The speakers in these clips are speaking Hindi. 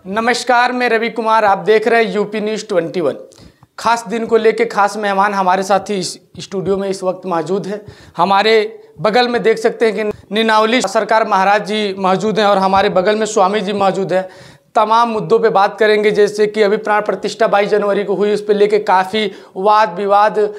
नमस्कार, मैं रवि कुमार। आप देख रहे हैं यूपी न्यूज़ 21। खास दिन को लेकर खास मेहमान हमारे साथ ही इस स्टूडियो में इस वक्त मौजूद है। हमारे बगल में देख सकते हैं कि निनावली सरकार महाराज जी मौजूद हैं और हमारे बगल में स्वामी जी मौजूद हैं। तमाम मुद्दों पे बात करेंगे, जैसे कि अभी प्राण प्रतिष्ठा 22 जनवरी को हुई, उस पर लेके काफ़ी वाद विवाद,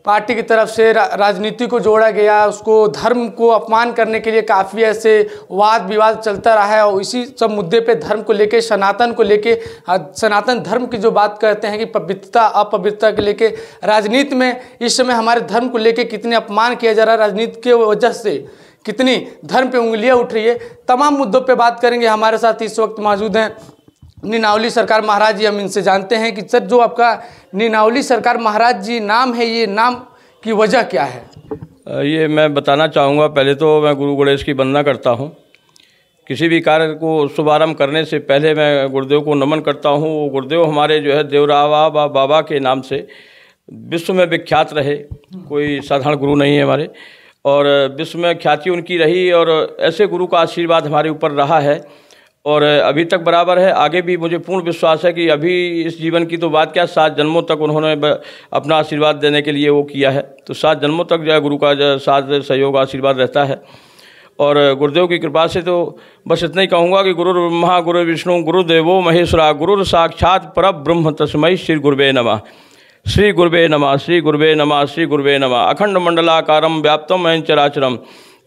पार्टी की तरफ से राजनीति को जोड़ा गया, उसको धर्म को अपमान करने के लिए काफ़ी ऐसे वाद विवाद चलता रहा है। और इसी सब मुद्दे पे धर्म को लेके, सनातन को लेके, सनातन धर्म की जो बात करते हैं कि पवित्रता अपवित्रता के लेके राजनीति में इस समय हमारे धर्म को लेके कितने अपमान किया जा रहा है, राजनीति के वजह से कितनी धर्म पे उंगलियां उठ रही है। तमाम मुद्दों पे बात करेंगे। हमारे साथ इस वक्त मौजूद हैं निनावली सरकार महाराज जी। हम इनसे जानते हैं कि सर, जो आपका निनावली सरकार महाराज जी नाम है, ये नाम की वजह क्या है? ये मैं बताना चाहूँगा। पहले तो मैं गुरु गणेश की वंदना करता हूँ। किसी भी कार्य को शुभारंभ करने से पहले मैं गुरुदेव को नमन करता हूँ। वो गुरुदेव हमारे जो है देवरावा बाबा के नाम से विश्व में विख्यात रहे। कोई साधारण गुरु नहीं है हमारे, और विश्व में ख्याति उनकी रही, और ऐसे गुरु का आशीर्वाद हमारे ऊपर रहा है और अभी तक बराबर है। आगे भी मुझे पूर्ण विश्वास है कि अभी इस जीवन की तो बात क्या, 7 जन्मों तक उन्होंने अपना आशीर्वाद देने के लिए वो किया है। तो 7 जन्मों तक जो है गुरु का साथ सहयोग आशीर्वाद रहता है। और गुरुदेव की कृपा से तो बस इतना ही कहूँगा कि गुरु ब्रह्मा गुरु विष्णु गुरुदेवो महेश्वरा गुरु साक्षात परब्रह्म तस्मै श्री गुरुवे नमः। श्री गुरुवे नमः, श्री गुरुवे नमः, श्री गुरुवे नमः। अखंड मंडलाकारं व्याप्तम ऐन चराचरम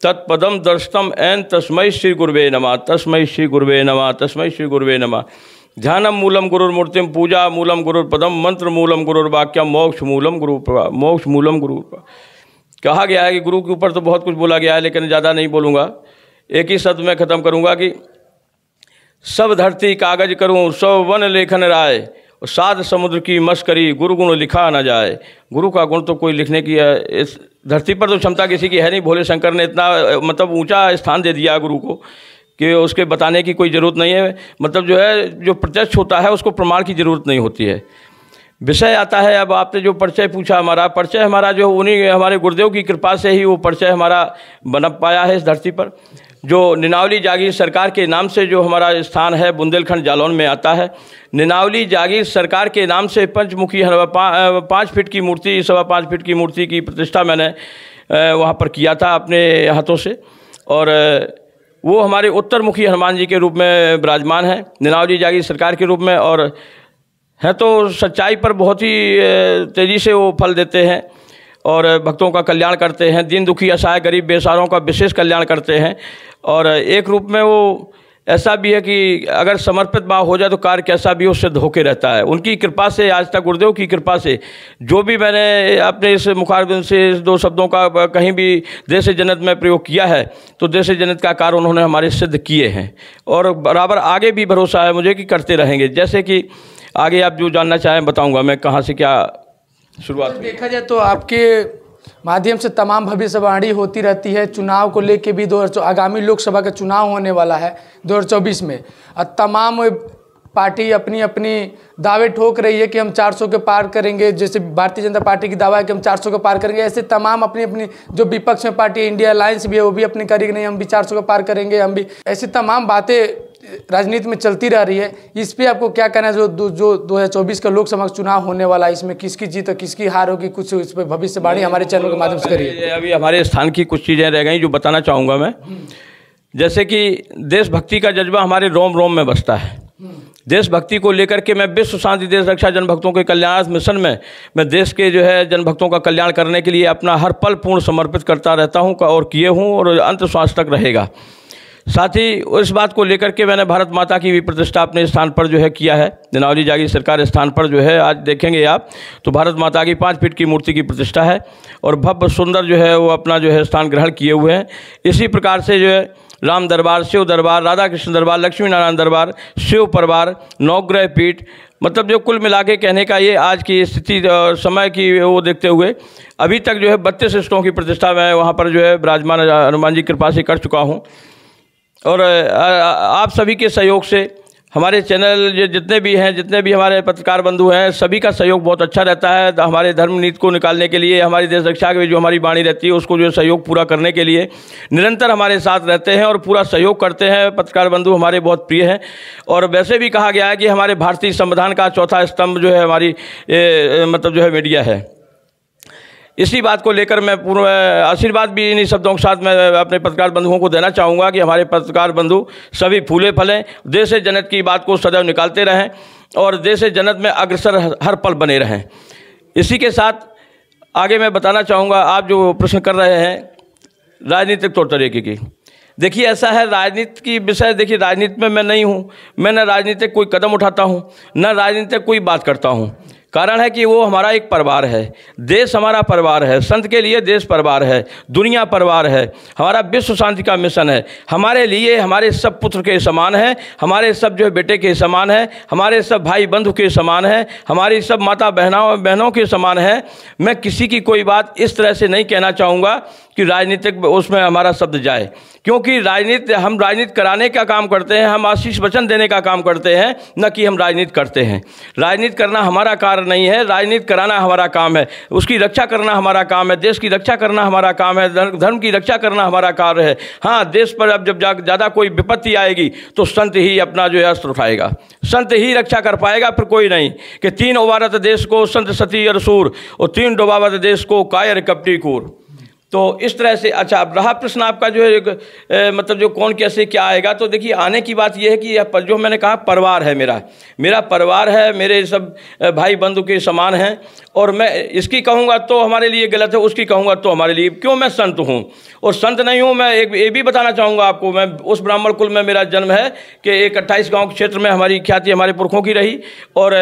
तत्पदम दर्शतम एन तस्मै श्री गुरुवे नमः, तस्मै श्री गुरुवे नमः, तस्मै श्री गुरुवे नमः। ध्यानम मूलम गुरुर्मूर्तिम, पूजा मूलम गुरुर्पदम, मंत्र मूलम गुरुर्वाक्यम, मोक्ष मूलम गुरु, मोक्ष मूलम गुरु। कहा गया है कि गुरु के ऊपर तो बहुत कुछ बोला गया है, लेकिन ज़्यादा नहीं बोलूँगा। एक ही शब्द में ख़त्म करूँगा कि सब धरती कागज करूँ, सब वन लेखन राय, और 7 समुद्र की मस्करी, गुरु गुण लिखा न जाए। गुरु का गुण तो कोई लिखने की इस धरती पर तो क्षमता किसी की है नहीं। भोले शंकर ने इतना मतलब ऊंचा स्थान दे दिया गुरु को कि उसके बताने की कोई ज़रूरत नहीं है। मतलब जो है, जो प्रत्यक्ष होता है उसको प्रमाण की ज़रूरत नहीं होती है। विषय आता है, अब आपने जो परिचय पूछा, हमारा परिचय हमारा जो उन्हीं हमारे गुरुदेव की कृपा से ही वो परिचय हमारा बन पाया है इस धरती पर। जो निनावली जागीर सरकार के नाम से जो हमारा स्थान है बुंदेलखंड जालौन में आता है। निनावली जागीर सरकार के नाम से पंचमुखी 5 फीट की मूर्ति, 5.25 फीट की मूर्ति की प्रतिष्ठा मैंने वहाँ पर किया था अपने हाथों से, और वो हमारे उत्तरमुखी हनुमान जी के रूप में विराजमान है निनावली जागीर सरकार के रूप में। और हैं तो सच्चाई पर बहुत ही तेज़ी से वो फल देते हैं और भक्तों का कल्याण करते हैं। दीन दुखी असहाय गरीब बेसहारों का विशेष कल्याण करते हैं। और एक रूप में वो ऐसा भी है कि अगर समर्पित भाव हो जाए तो कार्य कैसा भी उससे धोखे रहता है। उनकी कृपा से आज तक, गुरुदेव की कृपा से, जो भी मैंने अपने इस मुखारबिंद से इस 2 शब्दों का कहीं भी देश जनत में प्रयोग किया है तो देश जनत का कार्य उन्होंने हमारे सिद्ध किए हैं, और बराबर आगे भी भरोसा है मुझे कि करते रहेंगे। जैसे कि आगे आप जो जानना चाहें बताऊँगा मैं, कहाँ से क्या शुरुआत। देखा जाए तो आपके माध्यम से तमाम भविष्यवाणी होती रहती है। चुनाव को लेके भी आगामी लोकसभा का चुनाव होने वाला है 2024 में, और तमाम पार्टी अपनी अपनी दावे ठोक रही है कि हम 400 के पार करेंगे। जैसे भारतीय जनता पार्टी की दावा है कि हम 400 के पार करेंगे, ऐसे तमाम अपनी अपनी जो विपक्ष में पार्टी इंडिया अलायंस भी है वो भी अपनी करेगी, नहीं हम भी 400 के पार करेंगे, हम भी। ऐसी तमाम बातें राजनीति में चलती रह रही है। इस पे आपको क्या कहना है? जो 2024 का लोकसभा चुनाव होने वाला है, इसमें किसकी जीत और किसकी हार होगी, कुछ इस पर भविष्यवाणी हमारे चैनल के माध्यम से करिए। अभी हमारे स्थान की कुछ चीज़ें रह गई जो बताना चाहूँगा मैं। जैसे कि देशभक्ति का जज्बा हमारे रोम रोम में बसता है। देशभक्ति को लेकर के मैं विश्व शांति देश रक्षा जनभक्तों के कल्याण मिशन में मैं देश के जो है जनभक्तों का कल्याण करने के लिए अपना हर पल पूर्ण समर्पित करता रहता हूँ और किए हूँ, और अंत श्वास तक रहेगा। साथ ही उस बात को लेकर के मैंने भारत माता की भी प्रतिष्ठा अपने स्थान पर जो है किया है। निनावली जागीर सरकार स्थान पर जो है आज देखेंगे आप तो भारत माता की 5 फीट की मूर्ति की प्रतिष्ठा है, और भव्य सुंदर जो है वो अपना जो है स्थान ग्रहण किए हुए हैं। इसी प्रकार से जो है राम दरबार, शिव दरबार, राधा कृष्ण दरबार, लक्ष्मी नारायण दरबार, शिव परवार, नवग्रह पीठ, मतलब जो कुल मिला के कहने का ये आज की स्थिति और समय की वो देखते हुए अभी तक जो है 32 इष्टों की प्रतिष्ठा मैं वहाँ पर जो है विराजमान हनुमान जी कृपा से कर चुका हूँ। और आप सभी के सहयोग से हमारे चैनल जितने भी हैं, जितने भी हमारे पत्रकार बंधु हैं, सभी का सहयोग बहुत अच्छा रहता है। हमारे धर्म नीति को निकालने के लिए, हमारी देश रक्षा की जो हमारी वाणी रहती है उसको जो सहयोग पूरा करने के लिए निरंतर हमारे साथ रहते हैं और पूरा सहयोग करते हैं। पत्रकार बंधु हमारे बहुत प्रिय हैं। और वैसे भी कहा गया है कि हमारे भारतीय संविधान का चौथा स्तंभ जो है हमारी मतलब जो है मीडिया है। इसी बात को लेकर मैं पूर्ण आशीर्वाद भी इन्हीं शब्दों के साथ मैं अपने पत्रकार बंधुओं को देना चाहूँगा कि हमारे पत्रकार बंधु सभी फूले फलें, देश जनत की बात को सदैव निकालते रहें और देश जनत में अग्रसर हर पल बने रहें। इसी के साथ आगे मैं बताना चाहूँगा, आप जो प्रश्न कर रहे हैं राजनीतिक तौर तरीके की, देखिए ऐसा है राजनीति की विषय, देखिए राजनीति में मैं नहीं हूँ, मैं न राजनीतिक कोई कदम उठाता हूँ न राजनीतिक कोई बात करता हूँ। कारण है कि वो हमारा एक परिवार है, देश हमारा परिवार है, संत के लिए देश परिवार है, दुनिया परिवार है, हमारा विश्व शांति का मिशन है। हमारे लिए हमारे सब पुत्र के समान है, हमारे सब जो है बेटे के समान है, हमारे सब भाई बंधु के समान है, हमारी सब माता बहनों के समान है। मैं किसी की कोई बात इस तरह से नहीं कहना चाहूँगा कि राजनीतिक उसमें हमारा शब्द जाए, क्योंकि हम राजनीति कराने का काम करते हैं, हम आशीष वचन देने का काम करते हैं, न कि हम राजनीति करते हैं। राजनीति करना हमारा कार्य नहीं है, राजनीति कराना हमारा काम है, उसकी रक्षा करना हमारा काम है, देश की रक्षा करना हमारा काम है, धर्म की रक्षा करना हमारा कार्य है। हाँ, देश पर अब जब ज़्यादा कोई विपत्ति आएगी तो संत ही अपना जो है अस्त्र उठाएगा, संत ही रक्षा कर पाएगा, फिर कोई नहीं। कि 3 उबारत देश को संत सती अरसूर और 3 डुबावत देश को कायर कपटी कूर। तो इस तरह से अच्छा, अब रहा प्रश्न आपका जो है मतलब जो कौन कैसे क्या आएगा, तो देखिए आने की बात यह है कि जो मैंने कहा परिवार है, मेरा परिवार है, मेरे सब भाई बंधु के समान हैं। और मैं इसकी कहूँगा तो हमारे लिए गलत है, उसकी कहूँगा तो हमारे लिए, क्यों मैं संत हूँ और संत नहीं हूँ। मैं ये भी बताना चाहूँगा आपको, मैं उस ब्राह्मण कुल में मेरा जन्म है कि एक 28 गाँव के क्षेत्र में हमारी ख्याति हमारे पुरखों की रही और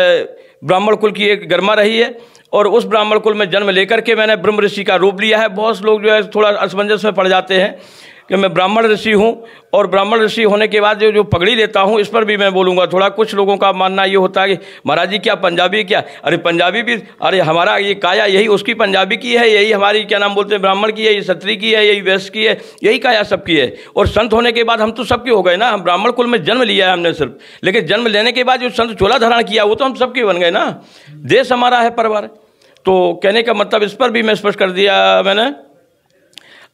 ब्राह्मण कुल की एक गरिमा रही है। और उस ब्राह्मण कुल में जन्म लेकर के मैंने ब्रह्म ऋषि का रूप लिया है। बहुत लोग जो है थोड़ा असमंजस में पड़ जाते हैं कि मैं ब्राह्मण ऋषि हूँ और ब्राह्मण ऋषि होने के बाद जो पगड़ी लेता हूँ, इस पर भी मैं बोलूँगा थोड़ा। कुछ लोगों का मानना ये होता है कि महाराज जी क्या पंजाबी क्या, अरे पंजाबी भी, अरे हमारा ये काया यही उसकी पंजाबी की है, यही हमारी क्या नाम बोलते हैं ब्राह्मण की है, ये क्षत्रिय की है, यही वैश्य की है, यही काया सबकी है। और संत होने के बाद हम तो सबके हो गए ना। हम ब्राह्मण कुल में जन्म लिया है हमने सिर्फ, लेकिन जन्म लेने के बाद जो संत चोला धारण किया वो तो हम सबके बन गए ना। देश हमारा है, परिवार। तो कहने का मतलब इस पर भी मैं स्पष्ट कर दिया मैंने।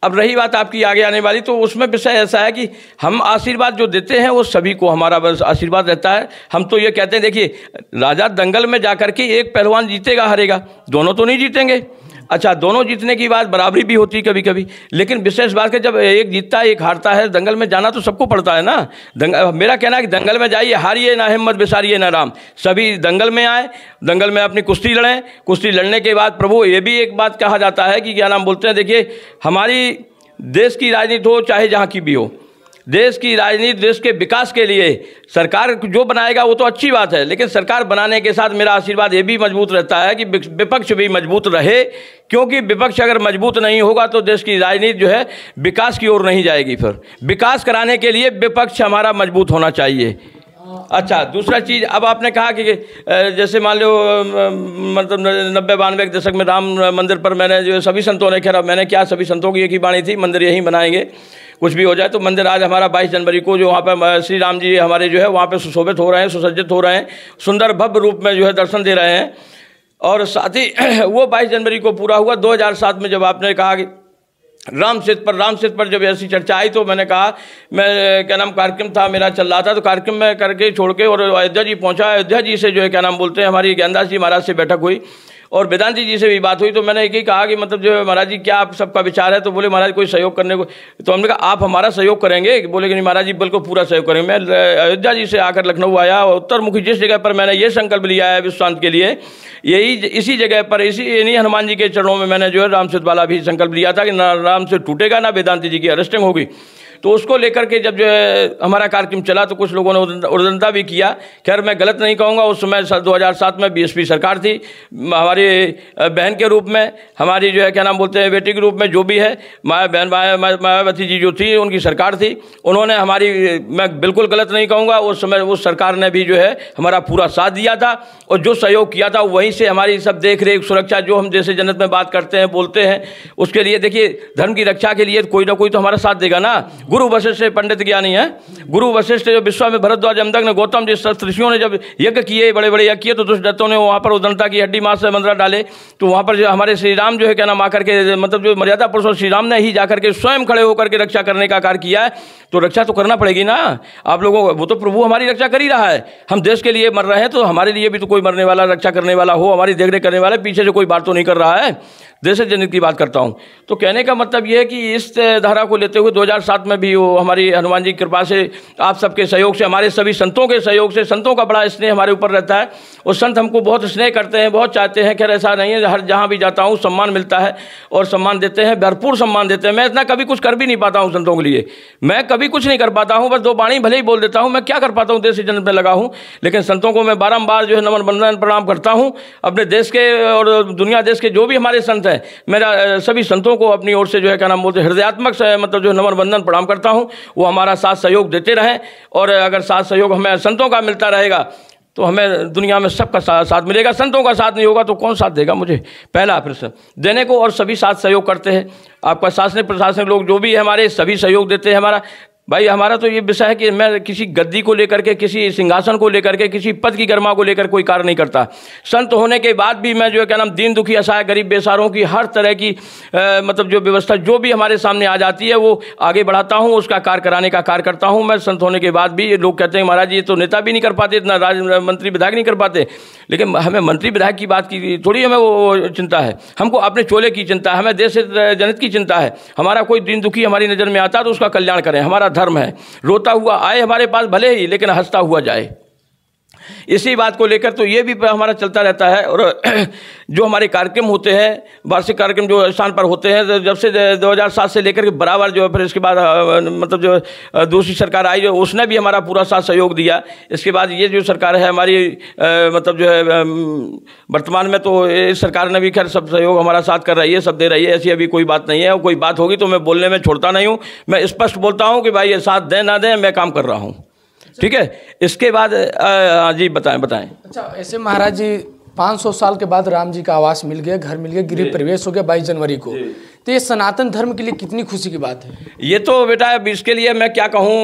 अब रही बात आपकी आगे आने वाली, तो उसमें विषय ऐसा है कि हम आशीर्वाद जो देते हैं वो सभी को हमारा बस आशीर्वाद रहता है। हम तो ये कहते हैं, देखिए राजा दंगल में जाकर के एक पहलवान जीतेगा हारेगा, दोनों तो नहीं जीतेंगे। अच्छा, दोनों जीतने की बात बराबरी भी होती है कभी कभी, लेकिन विशेष बात है जब एक जीतता है एक हारता है। दंगल में जाना तो सबको पड़ता है ना। मेरा कहना है कि दंगल में जाइए, हारिए ना हिम्मत, बिसारिए ना राम। सभी दंगल में आए, दंगल में अपनी कुश्ती लड़ें। कुश्ती लड़ने के बाद प्रभु ये भी एक बात कहा जाता है कि क्या नाम बोलते हैं, देखिए हमारी देश की राजनीति हो चाहे जहाँ की भी हो, देश की राजनीति देश के विकास के लिए सरकार जो बनाएगा वो तो अच्छी बात है, लेकिन सरकार बनाने के साथ मेरा आशीर्वाद ये भी मजबूत रहता है कि विपक्ष भी मजबूत रहे, क्योंकि विपक्ष अगर मजबूत नहीं होगा तो देश की राजनीति जो है विकास की ओर नहीं जाएगी। फिर विकास कराने के लिए विपक्ष हमारा मजबूत होना चाहिए। अच्छा, दूसरा चीज़, अब आपने कहा कि जैसे मान लो मतलब 90-92 के दशक में राम मंदिर पर मैंने जो सभी संतों ने, खैर मैंने क्या, सभी संतों की एक ही वाणी थी, मंदिर यहीं बनाएंगे, कुछ भी हो जाए। तो मंदिर आज हमारा 22 जनवरी को जो वहाँ पर श्री राम जी हमारे जो है वहाँ पे सुशोभित हो रहे हैं, सुसज्जित हो रहे हैं, सुंदर भव्य रूप में जो है दर्शन दे रहे हैं। और साथ ही वो 22 जनवरी को पूरा हुआ। 2007 में जब आपने कहा कि राम सेतु पर जब ऐसी चर्चा आई, तो मैंने कहा, मैं क्या नाम कार्यक्रम था मेरा चल रहा था, तो कार्यक्रम में करके छोड़ के और अयोध्या जी पहुंचा। अयोध्या जी से जो है क्या नाम बोलते हैं हमारी ज्ञानदास जी महाराज से बैठक हुई और वेदांती जी से भी बात हुई। तो मैंने एक ही कहा कि मतलब जो महाराज जी क्या आप सबका विचार है, तो बोले महाराज कोई सहयोग करने को, तो हमने कहा आप हमारा सहयोग करेंगे, बोले कि नहीं महाराज जी बिल्कुल पूरा सहयोग करेंगे। मैं अयोध्या जी से आकर लखनऊ आया, उत्तरमुखी जिस जगह पर मैंने ये संकल्प लिया है विश्व शांति के लिए, यही इसी जगह पर इन्हीं हनुमान जी के चरणों में मैंने जो है राम सेतु वाला भी संकल्प लिया था कि ना राम से टूटेगा ना वेदांती जी की अरेस्टिंग होगी। तो उसको लेकर के जब जो है हमारा कार्यक्रम चला तो कुछ लोगों ने उद्दंडता भी किया। खैर मैं गलत नहीं कहूँगा, उस समय 2007 में बीएसपी सरकार थी, हमारी बहन के रूप में, हमारी जो है क्या नाम बोलते हैं बेटी के रूप में, जो भी है मायावती जी जो थी उनकी सरकार थी, उन्होंने हमारी, मैं बिल्कुल गलत नहीं कहूँगा, उस समय उस सरकार ने भी जो है हमारा पूरा साथ दिया था और जो सहयोग किया था वहीं से हमारी सब देख रेख सुरक्षा जो हम जैसे जन्नत में बात करते हैं बोलते हैं, उसके लिए देखिए धर्म की रक्षा के लिए कोई ना कोई तो हमारा साथ देगा ना। गुरु वशिष्ठ से पंडित ज्ञानी है। गुरु वशिष्ठ जो विश्वामित्र, भरद्वाज, जमदग्नि, गौतम जी ऋषियों ने जब यज्ञ किए, बड़े बड़े यज्ञ किए, तो दुष्ट दैत्यों ने वहाँ पर उदंता की हड्डी मांस से मंत्रा डाले। तो वहाँ पर जो हमारे श्री राम जो है क्या नाम आकर के, मतलब जो मर्यादा पुरुष श्री राम ने ही जाकर के स्वयं खड़े होकर के रक्षा करने का कार्य किया है। तो रक्षा तो करना पड़ेगी ना आप लोगों को, वो तो प्रभु हमारी रक्षा कर ही रहा है। हम देश के लिए मर रहे हैं तो हमारे लिए भी तो कोई मरने वाला, रक्षा करने वाला हो, हमारी देखरेख करने वाला, पीछे से कोई बात तो नहीं कर रहा है। देश जनहित की बात करता हूं। तो कहने का मतलब यह है कि इस धारा को लेते हुए 2007 में भी वो हमारी हनुमान जी की कृपा से, आप सबके सहयोग से, हमारे सभी संतों के सहयोग से, संतों का बड़ा स्नेह हमारे ऊपर रहता है और संत हमको बहुत स्नेह करते हैं, बहुत चाहते हैं। खैर ऐसा नहीं है, हर जहाँ भी जाता हूँ सम्मान मिलता है और सम्मान देते हैं, भरपूर सम्मान देते हैं। मैं इतना कभी कुछ कर भी नहीं पाता हूँ संतों के लिए, मैं कभी कुछ नहीं कर पाता हूँ, बस दो बाणी भले ही बोल देता हूँ। मैं क्या कर पाता हूँ, देश जनहित में लगा हूँ। लेकिन संतों को मैं बारंबार जो है नमन वंदन प्रणाम करता हूँ। अपने देश के और दुनिया देश के जो भी हमारे संत हैं, मेरा सभी संतों को अपनी ओर से जो है क्या नाम बोलते हृदयात्मक से, मतलब जो नमन वंदन प्रणाम करता हूँ। वो हमारा साथ सहयोग देते रहें और अगर साथ सहयोग हमें संतों का मिलता रहेगा तो हमें दुनिया में सबका साथ मिलेगा। संतों का साथ नहीं होगा तो कौन साथ देगा मुझे? पहला प्रश्न देने को, और सभी साथ सहयोग करते हैं। आपका शासनिक प्रशासनिक लोग जो भी है हमारे, सभी सहयोग देते हैं। हमारा भाई, हमारा तो ये विषय है कि मैं किसी गद्दी को लेकर के, किसी सिंहासन को लेकर के, किसी पद की गरिमा को लेकर कोई कार्य नहीं करता। संत होने के बाद भी मैं जो है क्या नाम दीन दुखी असहाय गरीब बेसहारों की हर तरह की मतलब जो व्यवस्था जो भी हमारे सामने आ जाती है वो आगे बढ़ाता हूँ, उसका कार्य कराने का कार्य करता हूँ। मैं संत होने के बाद भी ये लोग कहते हैं महाराज ये तो नेता भी नहीं कर पाते, इतना मंत्री विधायक नहीं कर पाते। लेकिन हमें मंत्री विधायक की बात की थोड़ी हमें वो चिंता है, हमको अपने चोले की चिंता है, हमें देश जनहित की चिंता है। हमारा कोई दीन दुखी हमारी नज़र में आता है तो उसका कल्याण करें, हमारा धर्म है। रोता हुआ आए हमारे पास भले ही, लेकिन हंसता हुआ जाए। इसी बात को लेकर तो ये भी हमारा चलता रहता है। और जो हमारे कार्यक्रम होते हैं, वार्षिक कार्यक्रम जो स्थान पर होते हैं, जब से 2007 से लेकर के बराबर जो है, फिर इसके बाद मतलब जो दूसरी सरकार आई जो उसने भी हमारा पूरा साथ सहयोग दिया। इसके बाद ये जो सरकार है हमारी मतलब जो है वर्तमान में, तो इस सरकार ने भी खैर सब सहयोग हमारा साथ कर रही है, सब दे रही है, ऐसी अभी कोई बात नहीं है। और कोई बात होगी तो मैं बोलने में छोड़ता नहीं हूँ, मैं स्पष्ट बोलता हूँ कि भाई ये साथ दें ना दें, मैं काम कर रहा हूँ। ठीक है, इसके बाद जी बताएं। अच्छा, ऐसे महाराज जी 500 साल के बाद राम जी का आवास मिल गया, घर मिल गया, गृह प्रवेश हो गया 22 जनवरी को, तो ये सनातन धर्म के लिए कितनी खुशी की बात है। ये तो बेटा इसके लिए मैं क्या कहूँ,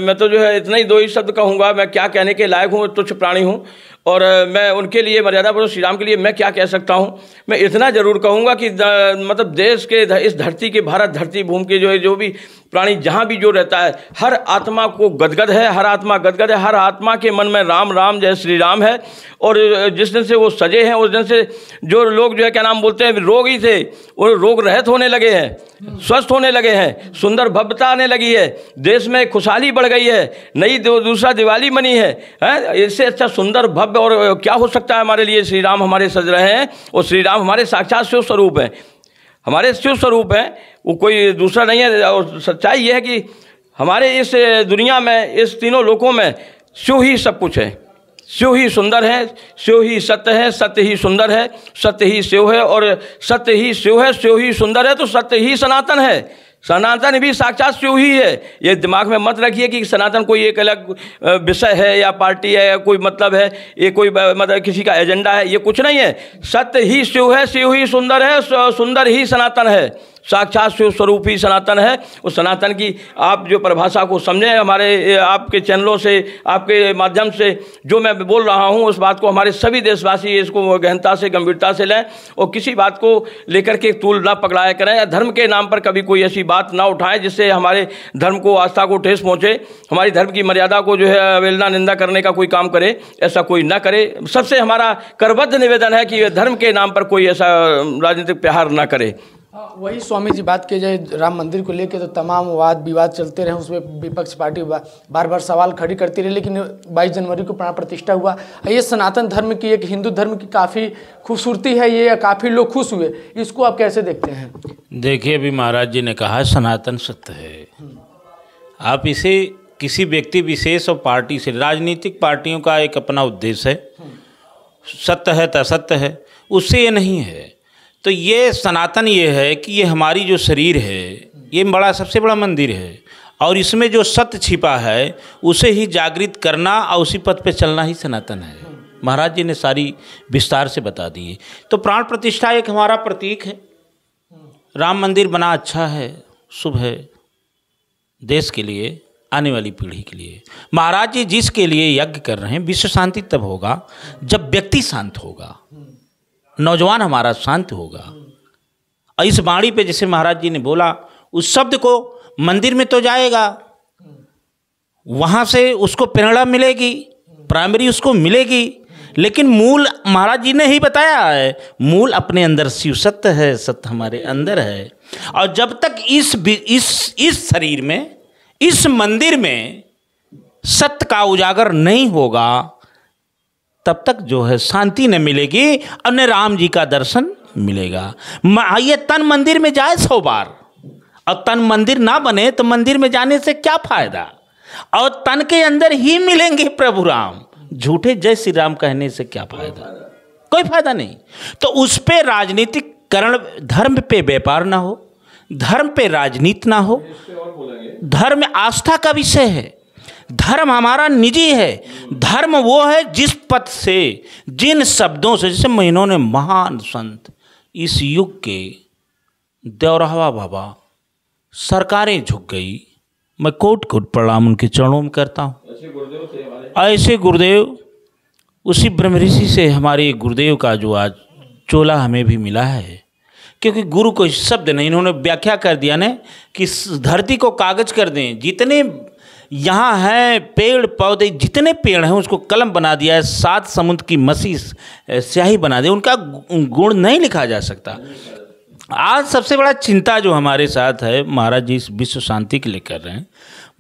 मैं तो जो है इतना ही 2 ही शब्द कहूँगा। मैं क्या कहने के लायक हूँ, तुच्छ प्राणी हूँ। और मैं उनके लिए, मर्यादा पुरुष श्री राम के लिए मैं क्या कह सकता हूँ। मैं इतना जरूर कहूँगा कि मतलब देश के इस धरती के, भारत धरती भूमि के जो भी प्राणी जहाँ भी जो रहता है, हर आत्मा को गदगद है, हर आत्मा गदगद है, हर आत्मा के मन में राम राम जय श्री राम है। और जिस दिन से वो सजे हैं उस दिन से जो लोग जो है क्या नाम बोलते हैं रोग ही थे, वो रोग रहित होने लगे हैं, स्वस्थ होने लगे हैं, सुंदर भव्यता आने लगी है, देश में खुशहाली बढ़ गई है, नई दूसरा दिवाली बनी है। इससे अच्छा सुंदर भव्य और क्या हो सकता है हमारे लिए। श्री राम हमारे सज रहे हैं और श्री राम हमारे साक्षात शिव स्वरूप हैं, हमारे शिव स्वरूप हैं, वो कोई दूसरा नहीं है। और सच्चाई ये है कि हमारे इस दुनिया में, इस तीनों लोकों में शिव ही सब कुछ है, शिव ही सुंदर है, शिव ही सत्य है, सत्य ही सुंदर है, सत्य ही शिव है और सत्य ही शिव है, शिव ही सुंदर है तो सत्य ही सनातन है। सनातन भी साक्षात शिव ही है। ये दिमाग में मत रखिए कि सनातन कोई एक अलग विषय है या पार्टी है या कोई मतलब है, ये कोई मतलब किसी का एजेंडा है, ये कुछ नहीं है। सत्य ही शिव है, शिव ही सुंदर है, सुंदर ही सनातन है, साक्षात शिव स्वरूप ही सनातन है। उस सनातन की आप जो परिभाषा को समझें, हमारे आपके चैनलों से, आपके माध्यम से जो मैं बोल रहा हूँ, उस बात को हमारे सभी देशवासी इसको गहनता से, गंभीरता से लें और किसी बात को लेकर के तूल ना पकड़ाया करें, या धर्म के नाम पर कभी कोई ऐसी बात ना उठाएं जिससे हमारे धर्म को, आस्था को ठेस पहुँचे, हमारी धर्म की मर्यादा को जो है अवहेलना निंदा करने का कोई काम करे, ऐसा कोई ना करे। सबसे हमारा करबद्ध निवेदन है कि धर्म के नाम पर कोई ऐसा राजनीतिक प्रहार ना करे। वही स्वामी जी बात की जाए राम मंदिर को लेकर तो तमाम वाद विवाद चलते रहे, उसमें विपक्ष पार्टी बार बार सवाल खड़ी करती रही, लेकिन 22 जनवरी को प्राण प्रतिष्ठा हुआ। ये सनातन धर्म की, एक हिंदू धर्म की काफ़ी खूबसूरती है, ये काफ़ी लोग खुश हुए, इसको आप कैसे देखते हैं? देखिए, अभी महाराज जी ने कहा सनातन सत्य है। आप इसे किसी व्यक्ति विशेष और पार्टी से, राजनीतिक पार्टियों का एक अपना उद्देश्य है, सत्य है तो असत्य है, उससे ये नहीं है। तो ये सनातन ये है कि ये हमारी जो शरीर है, ये बड़ा सबसे बड़ा मंदिर है और इसमें जो सत्य छिपा है उसे ही जागृत करना और उसी पथ पे चलना ही सनातन है। महाराज जी ने सारी विस्तार से बता दी। तो प्राण प्रतिष्ठा एक हमारा प्रतीक है। राम मंदिर बना, अच्छा है, शुभ है, देश के लिए, आने वाली पीढ़ी के लिए। महाराज जी जिसके लिए यज्ञ कर रहे हैं, विश्व शांति तब होगा जब व्यक्ति शांत होगा, नौजवान हमारा शांत होगा। और इस वाणी पे जैसे महाराज जी ने बोला, उस शब्द को मंदिर में तो जाएगा, वहाँ से उसको प्रेरणा मिलेगी, प्राइमरी उसको मिलेगी, लेकिन मूल महाराज जी ने ही बताया है, मूल अपने अंदर शिव सत्य है, सत्य हमारे अंदर है। और जब तक इस शरीर में, इस मंदिर में सत्य का उजागर नहीं होगा, तब तक जो है शांति न मिलेगी और न राम जी का दर्शन मिलेगा। ये तन मंदिर में जाए 100 बार और तन मंदिर ना बने तो मंदिर में जाने से क्या फायदा, और तन के अंदर ही मिलेंगे प्रभु राम, झूठे जय श्री राम कहने से क्या फायदा, कोई फायदा नहीं। तो उस पे राजनीतिक करण, धर्म पे व्यापार ना हो, धर्म पे राजनीति ना हो। धर्म आस्था का विषय है, धर्म हमारा निजी है। धर्म वो है जिस पथ से, जिन शब्दों से, जैसे इन्होंने महान संत इस युग के देवरावा बाबा, सरकारें झुक गई, मैं कोट कोट प्रणाम उनके चरणों में करता हूँ। ऐसे गुरुदेव, उसी ब्रह्म ऋषि से हमारे गुरुदेव का जो आज चोला हमें भी मिला है, क्योंकि गुरु कोई शब्द नहीं, इन्होंने व्याख्या कर दिया ने कि धरती को कागज कर दें, जितने यहाँ हैं पेड़ पौधे, जितने पेड़ हैं उसको कलम बना दिया है, 7 समुद्र की मसी स्याही बना दे, उनका गुण नहीं लिखा जा सकता। आज सबसे बड़ा चिंता जो हमारे साथ है, महाराज जी इस विश्व शांति के लिए कर रहे हैं,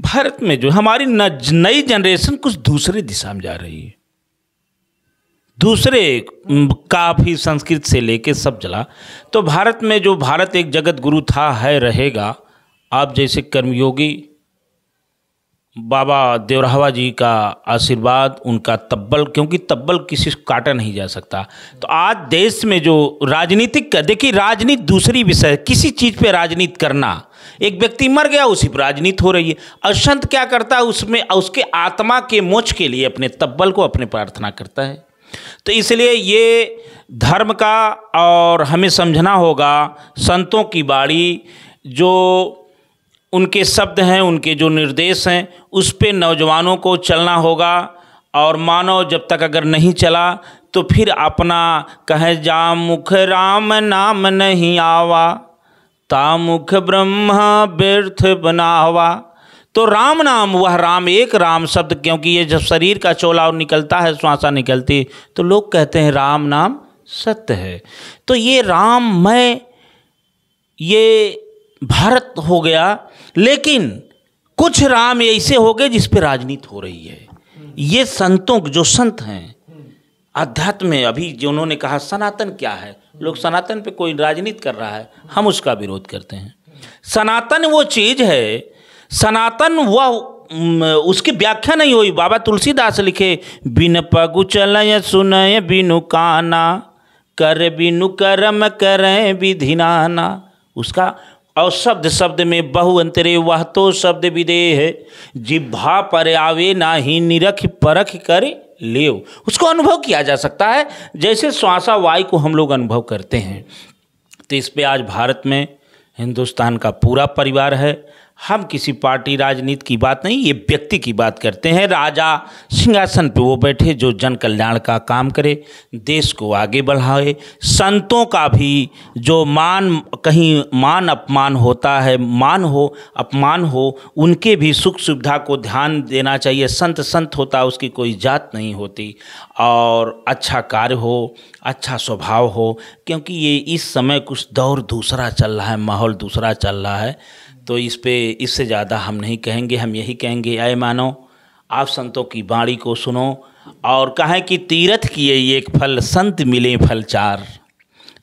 भारत में जो हमारी नई जनरेशन कुछ दूसरे दिशा में जा रही है, दूसरे काफ़ी संस्कृत से लेके सब जला। तो भारत में जो भारत एक जगत गुरु था, है, रहेगा। आप जैसे कर्मयोगी बाबा देवरावा जी का आशीर्वाद, उनका तब्बल, क्योंकि तब्बल किसी को काटा नहीं जा सकता। तो आज देश में जो राजनीतिक, देखिए राजनीति दूसरी विषय, किसी चीज़ पे राजनीति करना, एक व्यक्ति मर गया उसी पर राजनीति हो रही है। और संत क्या करता है, उसमें उसके आत्मा के मोक्ष के लिए अपने तब्बल को अपने प्रार्थना करता है। तो इसलिए ये धर्म का, और हमें समझना होगा संतों की बाणी, जो उनके शब्द हैं, उनके जो निर्देश हैं, उस पे नौजवानों को चलना होगा। और मानव जब तक अगर नहीं चला तो फिर अपना कहे जा मुख राम नाम नहीं आवा, ता मुख ब्रह्मा व्यर्थ बनावा। तो राम नाम, वह राम, एक राम शब्द, क्योंकि ये जब शरीर का चोला निकलता है, श्वासा निकलती, तो लोग कहते हैं राम नाम सत्य है। तो ये राममय, ये भारत हो गया, लेकिन कुछ राम ऐसे हो गए जिस पे राजनीति हो रही है। ये संतों, जो संत हैं अध्यात्म में, अभी जो उन्होंने कहा सनातन क्या है, लोग सनातन पे कोई राजनीति कर रहा है, हम उसका विरोध करते हैं। सनातन वो चीज़ है, सनातन वह, उसकी व्याख्या नहीं हुई। बाबा तुलसीदास लिखे, बिन पगु चलय सुनय बिनु काना, कर बिनु करम करें विधि नाना। उसका, और शब्द शब्द में बहु अंतरे, वह तो शब्द विदेह है, जिह्वा पर आवे नाही निरख परख कर लेव। उसको अनुभव किया जा सकता है, जैसे श्वासा वायु को हम लोग अनुभव करते हैं। तो इस पे आज भारत में हिंदुस्तान का पूरा परिवार है। हम किसी पार्टी राजनीति की बात नहीं, ये व्यक्ति की बात करते हैं। राजा सिंहासन पे वो बैठे जो जन कल्याण का काम करे, देश को आगे बढ़ाए। संतों का भी जो मान, कहीं मान अपमान होता है, मान हो अपमान हो, उनके भी सुख सुविधा को ध्यान देना चाहिए। संत संत होता है, उसकी कोई जात नहीं होती। और अच्छा कार्य हो, अच्छा स्वभाव हो, क्योंकि ये इस समय कुछ दौर दूसरा चल रहा है, माहौल दूसरा चल रहा है। तो इस पे, इससे ज़्यादा हम नहीं कहेंगे। हम यही कहेंगे, आए मानो आप संतों की वाणी को सुनो और कहें कि तीर्थ किए एक फल, संत मिले फल 4।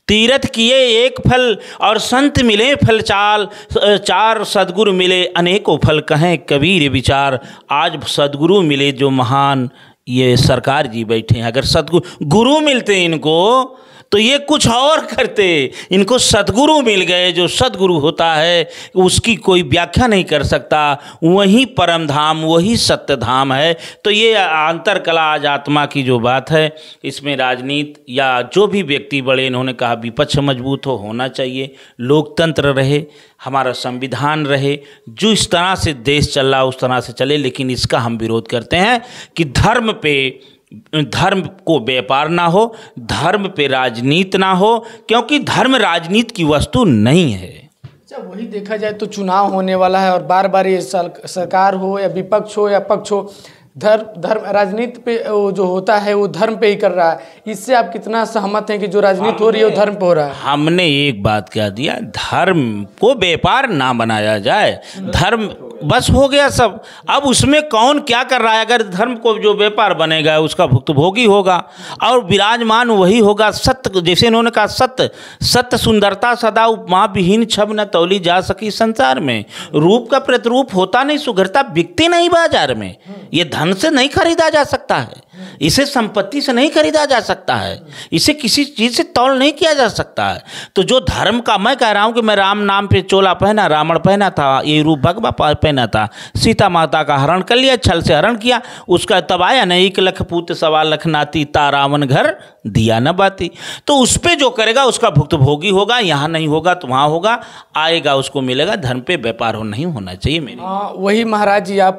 तीर्थ किए एक फल और संत मिले फल 4, सद्गुरु मिले अनेकों फल, कहें कबीर विचार। आज सद्गुरु मिले जो महान, ये सरकार जी बैठे हैं। अगर सद्गुरु मिलते इनको तो ये कुछ और करते, इनको सद्गुरु मिल गए। जो सद्गुरु होता है उसकी कोई व्याख्या नहीं कर सकता, वही परम धाम, वही सत्य धाम है। तो ये अंतर कला आज आत्मा की जो बात है, इसमें राजनीति या जो भी व्यक्ति बड़े, इन्होंने कहा विपक्ष मजबूत होना चाहिए, लोकतंत्र रहे, हमारा संविधान रहे, जो इस तरह से देश चल रहा उस तरह से चले। लेकिन इसका हम विरोध करते हैं कि धर्म को व्यापार ना हो, धर्म पे राजनीति ना हो, क्योंकि धर्म राजनीति की वस्तु नहीं है। अच्छा, वही देखा जाए तो चुनाव होने वाला है और बार बार ये सरकार हो या विपक्ष हो या पक्ष हो, धर्म राजनीति पे जो होता है वो धर्म पे ही कर रहा है। इससे आप कितना सहमत हैं कि जो राजनीति हो रही है वो धर्म पे हो रहा है? हमने एक बात कह दिया, धर्म को व्यापार ना बनाया जाए, धर्म बस हो गया सब। अब उसमें कौन क्या कर रहा है, अगर धर्म को जो व्यापार बनेगा उसका भुक्तभोगी होगा और विराजमान वही होगा। सत्य, जैसे इन्होंने कहा, सत्य सुंदरता सदा उपमा विहीन छब न तौली जा सकी संसार में। रूप का प्रतिरूप होता नहीं, सुघरता बिकती नहीं बाजार में। ये धन से नहीं खरीदा जा सकता है, इसे संपत्ति से नहीं खरीदा जा सकता है, इसे किसी चीज़ से तौल नहीं किया जा सकता है। तो जो धर्म का, मैं कह रहा हूँ कि मैं राम नाम पे चोला पहना, रावण पहना था, ये रूप भगवा पहना था, सीता माता का हरण कर लिया, छल से हरण किया, उसका तब आया न 1 लाख पूत 1.25 लाख नाती, ता रावण घर दिया न बाती। तो उस पर जो करेगा उसका भुक्तभोगी होगा, यहाँ नहीं होगा तो वहाँ होगा, आएगा उसको मिलेगा। धर्म पे व्यापार नहीं होना चाहिए मेरी। वही महाराज जी, आप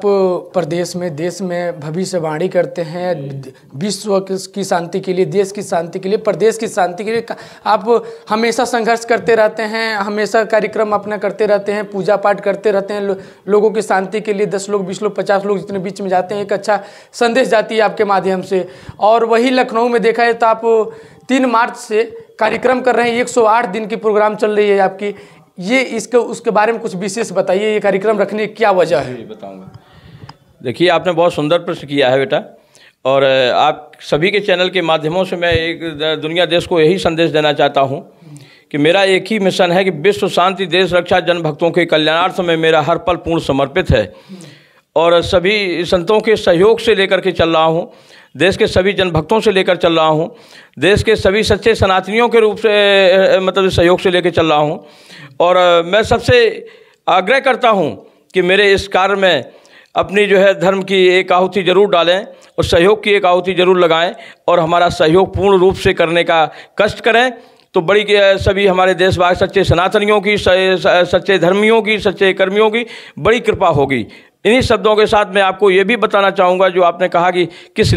प्रदेश में, देश में भविष्यवाणी करते हैं विश्व की शांति के लिए, देश की शांति के लिए, प्रदेश की शांति के लिए। आप हमेशा संघर्ष करते रहते हैं, हमेशा कार्यक्रम अपना करते रहते हैं, पूजा पाठ करते रहते हैं लोगों की शांति के लिए। 10 लोग, 20 लोग, 50 लोग जितने बीच में जाते हैं, एक अच्छा संदेश जाती है आपके माध्यम से। और वही लखनऊ में देखा है तो आप 3 मार्च से कार्यक्रम कर रहे हैं, 108 दिन की प्रोग्राम चल रही है आपकी। ये उसके बारे में कुछ विशेष बताइए, ये कार्यक्रम रखने की क्या वजह है? बताऊँगा। देखिए, आपने बहुत सुंदर प्रश्न किया है बेटा, और आप सभी के चैनल के माध्यमों से मैं एक दुनिया देश को यही संदेश देना चाहता हूँ कि मेरा एक ही मिशन है कि विश्व शांति, देश रक्षा, जन भक्तों के कल्याणार्थ में मेरा हर पल पूर्ण समर्पित है। और सभी संतों के सहयोग से लेकर के चल रहा हूँ, देश के सभी जन भक्तों से लेकर चल रहा हूँ, देश के सभी सच्चे सनातनियों के रूप से मतलब सहयोग से लेकर चल रहा हूँ। और मैं सबसे आग्रह करता हूँ कि मेरे इस कार्य में अपनी जो है धर्म की एक आहुति जरूर डालें और सहयोग की एक आहुति जरूर लगाएं और हमारा सहयोग पूर्ण रूप से करने का कष्ट करें। तो बड़ी सभी हमारे देशवासी सच्चे सनातनियों की, सच्चे धर्मियों की, सच्चे कर्मियों की बड़ी कृपा होगी। इन्हीं शब्दों के साथ मैं आपको ये भी बताना चाहूँगा, जो आपने कहा कि किस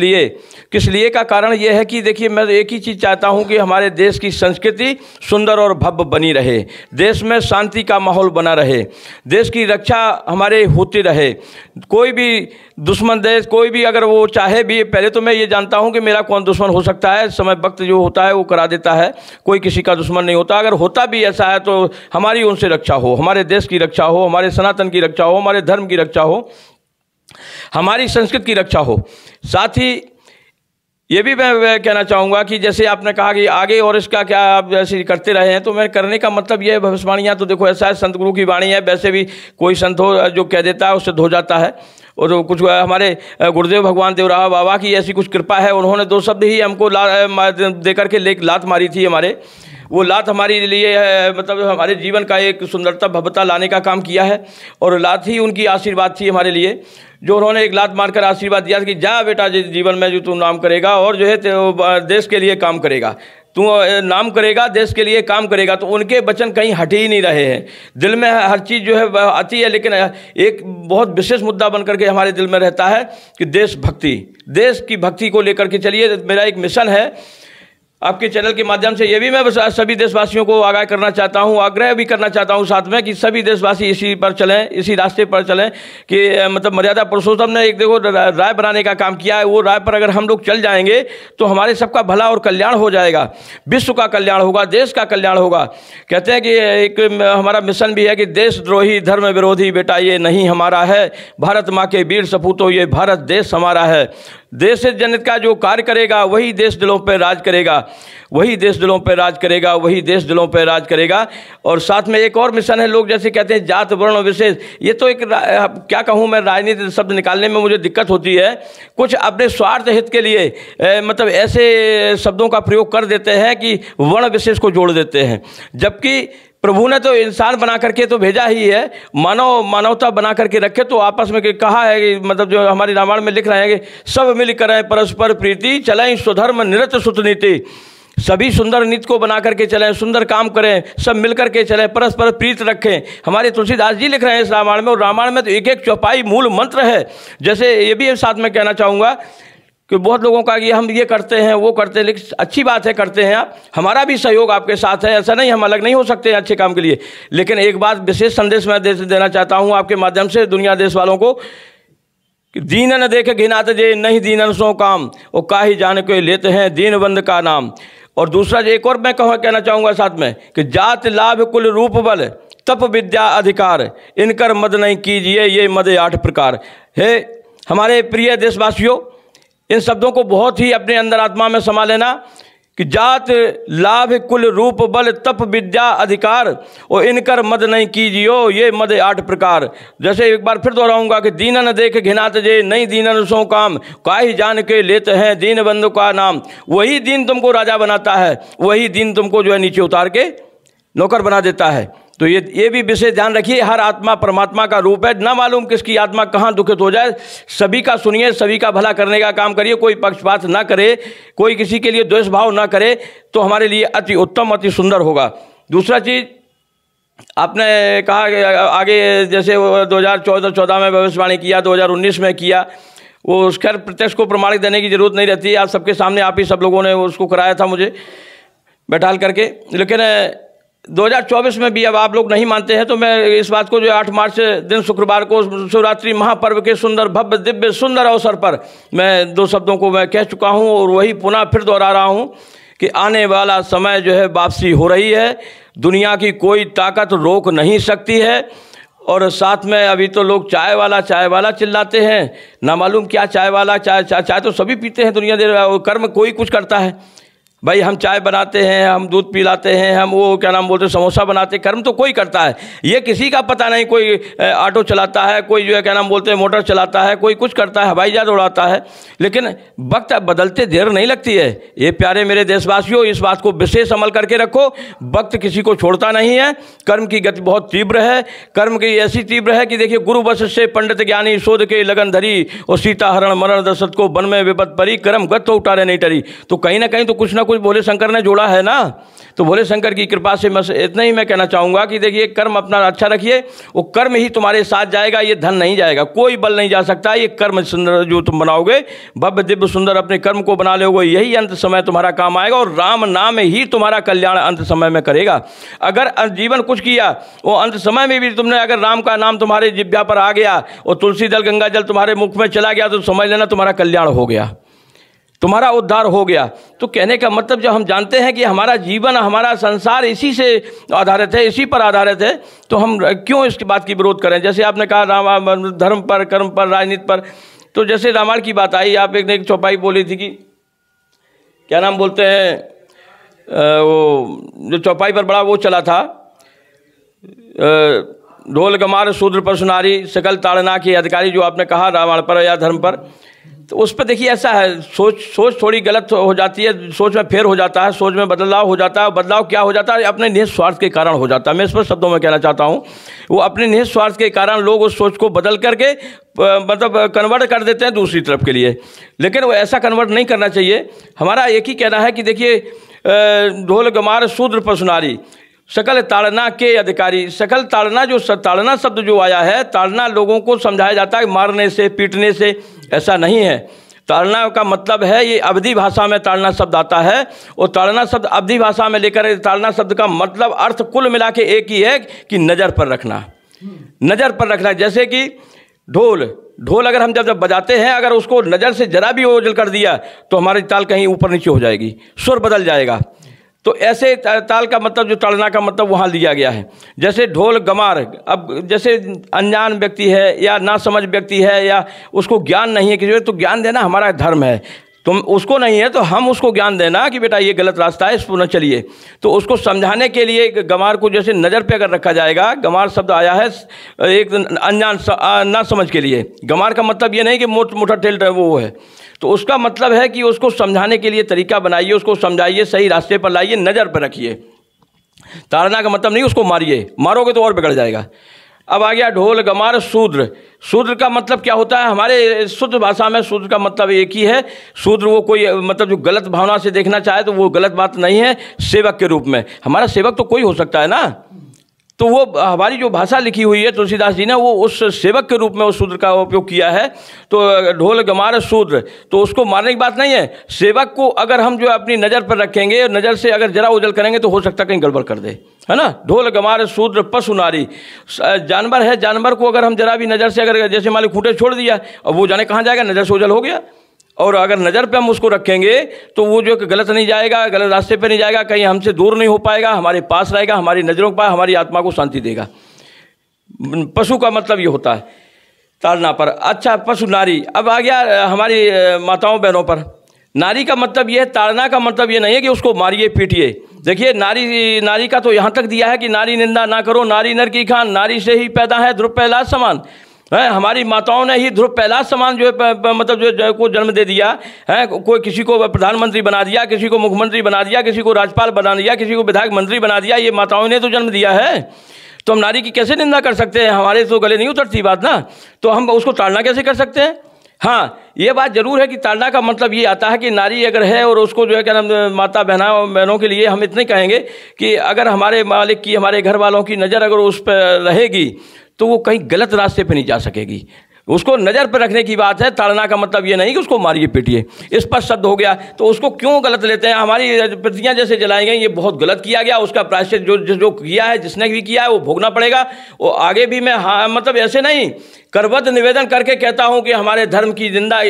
लिए का कारण ये है कि देखिए, मैं एक ही चीज़ चाहता हूँ कि हमारे देश की संस्कृति सुंदर और भव्य बनी रहे, देश में शांति का माहौल बना रहे, देश की रक्षा हमारे होती रहे। कोई भी दुश्मन देश, कोई भी अगर वो चाहे भी, पहले तो मैं ये जानता हूँ कि मेरा कौन दुश्मन हो सकता है, समय वक्त जो होता है वो करा देता है, कोई किसी का दुश्मन नहीं होता। अगर होता भी ऐसा है तो हमारी उनसे रक्षा हो, हमारे देश की रक्षा हो, हमारे सनातन की रक्षा हो, हमारे धर्म की रक्षा हो, हमारी संस्कृति की रक्षा हो। साथ ही ये भी मैं कहना चाहूँगा कि जैसे आपने कहा कि आगे और इसका क्या आप जैसे करते रहे हैं, तो मैं करने का मतलब ये है, भविष्यवाणियाँ तो देखो ऐसा है, संत गुरु की वाणी है, वैसे भी कोई संत हो जो कह देता है उससे धो जाता है। और कुछ हमारे गुरुदेव भगवान देवराव बाबा की ऐसी कुछ कृपा है, उन्होंने 2 शब्द ही हमको दे करके लात मारी थी हमारे। वो लात हमारे लिए मतलब हमारे जीवन का एक सुंदरता, भव्यता लाने का काम किया है। और लात ही उनकी आशीर्वाद थी हमारे लिए, जो उन्होंने एक लात मारकर आशीर्वाद दिया कि जा बेटा, जीवन में जो तू नाम करेगा और जो है देश के लिए काम करेगा, तू नाम करेगा, देश के लिए काम करेगा। तो उनके वचन कहीं हट ही नहीं रहे हैं, दिल में हर चीज़ जो है आती है। लेकिन एक बहुत विशेष मुद्दा बन करके हमारे दिल में रहता है कि देशभक्ति, देश की भक्ति को लेकर के चलिए। मेरा एक मिशन है आपके चैनल के माध्यम से, ये भी मैं सभी देशवासियों को आगाह करना चाहता हूँ, आग्रह भी करना चाहता हूँ साथ में कि सभी देशवासी इसी पर चलें, इसी रास्ते पर चलें कि मतलब मर्यादा पुरुषोत्तम ने एक देखो राय बनाने का काम किया है, वो राय पर अगर हम लोग चल जाएंगे तो हमारे सबका भला और कल्याण हो जाएगा, विश्व का कल्याण होगा, देश का कल्याण होगा। कहते हैं कि एक हमारा मिशन भी है कि देशद्रोही धर्म विरोधी बेटा ये नहीं हमारा है, भारत माँ के वीर सपूतों ये भारत देश हमारा है। देश से जनहित का जो कार्य करेगा वही देश दिलों पर राज करेगा, वही देश दिलों पर राज करेगा, वही देश दिलों पर राज करेगा। और साथ में एक और मिशन है, लोग जैसे कहते हैं जात वर्ण विशेष, ये तो एक क्या कहूँ मैं, राजनीति शब्द निकालने में मुझे दिक्कत होती है। कुछ अपने स्वार्थ हित के लिए मतलब ऐसे शब्दों का प्रयोग कर देते हैं कि वर्ण विशेष को जोड़ देते हैं, जबकि प्रभु ने तो इंसान बना करके तो भेजा ही है, मानवता बना करके रखे। तो आपस में कहा है कि मतलब जो हमारी रामायण में लिख रहे हैं कि सब मिल करें परस्पर प्रीति, चलें स्वधर्म निरत सुत नीति। सभी सुंदर नीति को बना करके चलें, सुंदर काम करें, सब मिल करके चलें, परस्पर प्रीत रखें। हमारे तुलसीदास जी लिख रहे हैं इस रामायण में, और रामायण में तो एक एक चौपाई मूल मंत्र है। जैसे ये भी साथ में कहना चाहूँगा कि बहुत लोगों का कि हम ये करते हैं वो करते हैं, लेकिन अच्छी बात है करते हैं आप, हमारा भी सहयोग आपके साथ है, ऐसा नहीं हम अलग नहीं हो सकते हैं अच्छे काम के लिए। लेकिन एक बात विशेष संदेश मैं देना चाहता हूँ आपके माध्यम से दुनिया देश वालों को कि दीन न देखे घिनात जे, नहीं दीनन सो काम, और काहि जान के लेते हैं दीनबंद का नाम। और दूसरा एक और मैं कहना चाहूँगा साथ में कि जात लाभ कुल रूप बल, तप विद्या अधिकार, इनकर मद नहीं कीजिए ये मद 8 प्रकार। हे हमारे प्रिय देशवासियों, इन शब्दों को बहुत ही अपने अंदर आत्मा में समा लेना कि जात लाभ कुल रूप बल तप विद्या अधिकार, और इनकर मद नहीं कीजियो ये मद 8 प्रकार। जैसे एक बार फिर दोहराऊंगा कि दीनन देख घिनात जे, नहीं दीनन सो काम, काहि जान के लेते हैं दीन बंधु का नाम। वही दीन तुमको राजा बनाता है, वही दीन तुमको जो है नीचे उतार के नौकर बना देता है। तो ये भी विशेष ध्यान रखिए, हर आत्मा परमात्मा का रूप है, ना मालूम किसकी आत्मा कहाँ दुखित हो जाए। सभी का सुनिए, सभी का भला करने का काम करिए, कोई पक्षपात ना करे, कोई किसी के लिए द्वेष भाव ना करे, तो हमारे लिए अति उत्तम अति सुंदर होगा। दूसरा चीज़ आपने कहा कि आगे जैसे 2014 में भविष्यवाणी किया, 2019 में किया, वो उसका प्रत्यक्ष को प्रमाणित देने की जरूरत नहीं रहती है, आप सबके सामने आप ही सब लोगों ने उसको कराया था मुझे बैठाल करके। लेकिन 2024 में भी अब आप लोग नहीं मानते हैं, तो मैं इस बात को जो 8 मार्च दिन शुक्रवार को शिवरात्रि महापर्व के सुंदर भव्य दिव्य सुंदर अवसर पर मैं 2 शब्दों को मैं कह चुका हूं, और वही पुनः फिर दोहरा रहा हूं कि आने वाला समय जो है वापसी हो रही है, दुनिया की कोई ताकत रोक नहीं सकती है। और साथ में अभी तो लोग चाय वाला चिल्लाते हैं, ना मालूम क्या चाय वाला, चाय तो सभी पीते हैं दुनिया दे, कर्म कोई कुछ करता है भाई, हम चाय बनाते हैं, हम दूध पिलाते हैं, हम वो क्या नाम बोलते हैं समोसा बनाते हैं, कर्म तो कोई करता है। ये किसी का पता नहीं, कोई ऑटो चलाता है, कोई जो है क्या नाम बोलते हैं मोटर चलाता है, कोई कुछ करता है, हवाई जहाज उड़ाता है, लेकिन वक्त बदलते देर नहीं लगती है। ये प्यारे मेरे देशवासियों, इस बात को विशेष अमल करके रखो, वक्त किसी को छोड़ता नहीं है। कर्म की गति बहुत तीव्र है, कर्म की ऐसी तीव्र है कि देखिए गुरु वश से पंडित ज्ञानी शोध के लगन धरी, और सीता हरण मरण दशरथ को वन में विपद परी, कर्म गत तो उतारे नहीं टरी। तो कहीं ना कहीं तो कुछ ना कुछ भोले शंकर ने जोड़ा है ना। तो भोले शंकर की कृपा से मैं इतना ही मैं कहना चाहूँगा कि देखिए कर्म अपना अच्छा रखिए, वो कर्म ही तुम्हारे साथ जाएगा, ये धन नहीं जाएगा, कोई बल नहीं जा सकता। ये कर्म सुंदर जो तुम बनाओगे, भव्य दिव्य सुंदर अपने कर्म को बना लोगे, यही अंत समय तुम्हारा काम आएगा, और राम नाम ही तुम्हारा कल्याण अंत समय में करेगा। अगर जीवन कुछ किया, वो अंत समय में भी तुमने अगर राम का नाम तुम्हारे जिह्वा पर आ गया और तुलसी दल गंगा जल तुम्हारे मुख में चला गया, तो समझ लेना तुम्हारा कल्याण हो गया, तुम्हारा उद्धार हो गया। तो कहने का मतलब जब हम जानते हैं कि हमारा जीवन हमारा संसार इसी से आधारित है, इसी पर आधारित है, तो हम क्यों इसकी बात की विरोध करें। जैसे आपने कहा धर्म पर, कर्म पर, राजनीति पर, तो जैसे रामायण की बात आई, आप एक चौपाई बोली थी कि क्या नाम बोलते हैं, वो जो चौपाई पर बड़ा वो चला था, ढोल गमार शूद्र पर सुनारी, सकल ताड़ना के अधिकारी, जो आपने कहा रामायण पर या धर्म पर। तो उस पर देखिए ऐसा है, सोच थोड़ी गलत हो जाती है, सोच में फेर हो जाता है, सोच में बदलाव हो जाता है। बदलाव क्या हो जाता है, अपने निहित स्वार्थ के कारण हो जाता है। मैं इस पर शब्दों में कहना चाहता हूँ, वो अपने निहित स्वार्थ के कारण लोग उस सोच को बदल करके मतलब कन्वर्ट कर देते हैं दूसरी तरफ के लिए, लेकिन वो ऐसा कन्वर्ट नहीं करना चाहिए। हमारा एक ही कहना है कि देखिए ढोल गमार शूद्र पर सुनारी, सकल ताड़ना के अधिकारी। सकल ताड़ना, जो ताड़ना शब्द जो आया है, ताड़ना लोगों को समझाया जाता है मारने से, पीटने से, ऐसा नहीं है। ताड़ना का मतलब है, ये अवधी भाषा में ताड़ना शब्द आता है, और ताड़ना शब्द अवधी भाषा में लेकर ताड़ना शब्द का मतलब अर्थ कुल मिला के एक ही है कि नज़र पर रखना, नज़र पर रखना। जैसे कि ढोल अगर हम जब बजाते हैं, अगर उसको नज़र से जरा भी ओझल कर दिया तो हमारी ताल कहीं ऊपर नीचे हो जाएगी, सुर बदल जाएगा। तो ऐसे ताल का मतलब जो ताड़ना का मतलब वहाँ लिया गया है। जैसे ढोल गमार, अब जैसे अनजान व्यक्ति है या ना समझ व्यक्ति है या उसको ज्ञान नहीं है किसी, तो ज्ञान देना हमारा धर्म है। तुम उसको नहीं है तो हम उसको ज्ञान देना कि बेटा ये गलत रास्ता है, इस पर न चलिए। तो उसको समझाने के लिए गमार को जैसे नज़र पे अगर रखा जाएगा, गमार शब्द आया है एक अनजान ना समझ के लिए। गमार का मतलब ये नहीं कि मोटा टेल वो है, तो उसका मतलब है कि उसको समझाने के लिए तरीका बनाइए, उसको समझाइए, सही रास्ते पर लाइए, नज़र पर रखिए। ताड़ना का मतलब नहीं उसको मारिए, मारोगे तो और बिगड़ जाएगा। अब आ गया ढोल गमार शूद्र। शूद्र का मतलब क्या होता है? हमारे शुद्ध भाषा में शूद्र का मतलब एक ही है। शूद्र वो कोई मतलब जो गलत भावना से देखना चाहे तो वो गलत बात नहीं है, सेवक के रूप में। हमारा सेवक तो कोई हो सकता है ना, तो वो हमारी जो भाषा लिखी हुई है तुलसीदास जी ने, वो उस सेवक के रूप में उस शूद्र का उपयोग किया है। तो ढोल गमार शूद्र, तो उसको मारने की बात नहीं है। सेवक को अगर हम जो अपनी नज़र पर रखेंगे, नज़र से अगर जरा उजल करेंगे तो हो सकता है कहीं गड़बड़ कर दे, है ना। ढोल गमार शूद्र पशु नारी, जानवर है, जानवर को अगर हम जरा भी नज़र से अगर जैसे मान लो खूंटे छोड़ दिया और वो जाने कहाँ जाएगा, नज़र से ओझल हो गया। और अगर नज़र पे हम उसको रखेंगे तो वो जो गलत नहीं जाएगा, गलत रास्ते पे नहीं जाएगा, कहीं हमसे दूर नहीं हो पाएगा, हमारे पास रहेगा, हमारी नज़रों के पास, हमारी आत्मा को शांति देगा। पशु का मतलब ये होता है ताड़ना पर। अच्छा, पशु नारी, अब आ गया हमारी माताओं बहनों पर। नारी का मतलब ये है, ताड़ना का मतलब ये नहीं है कि उसको मारिए पीटिए। देखिए नारी का तो यहाँ तक दिया है कि नारी निंदा ना करो, नारी नर की खान, नारी से ही पैदा है ध्रुव पहलाज समान। है, हमारी माताओं ने ही ध्रुव पहलाज समान जो है मतलब जो को जन्म दे दिया है। कोई किसी को प्रधानमंत्री बना दिया, किसी को मुख्यमंत्री बना दिया, किसी को राज्यपाल बना दिया, किसी को विधायक मंत्री बना दिया, ये माताओं ने तो जन्म दिया है। तो हम नारी की कैसे निंदा कर सकते हैं? हमारे तो गले नहीं उतरती बात ना, तो हम उसको ताड़ना कैसे कर सकते हैं? हाँ, ये बात जरूर है कि ताड़ना का मतलब ये आता है कि नारी अगर है और उसको जो है क्या नाम माता बहनों के लिए हम इतने कहेंगे कि अगर हमारे मालिक की, हमारे घर वालों की नज़र अगर उस पर रहेगी तो वो कहीं गलत रास्ते पे नहीं जा सकेगी। उसको नज़र पर रखने की बात है। ताड़ना का मतलब ये नहीं कि उसको मारिए पीटिए, स्पष्ट शब्द हो गया। तो उसको क्यों गलत लेते हैं? हमारी प्रतियां जैसे जलाई गई, ये बहुत गलत किया गया। उसका प्रायश्चित जो किया है, जिसने भी किया है वो भोगना पड़ेगा। वो आगे भी मैं हाँ मतलब ऐसे नहीं करबद्ध निवेदन करके कहता हूं कि हमारे धर्म की निंदा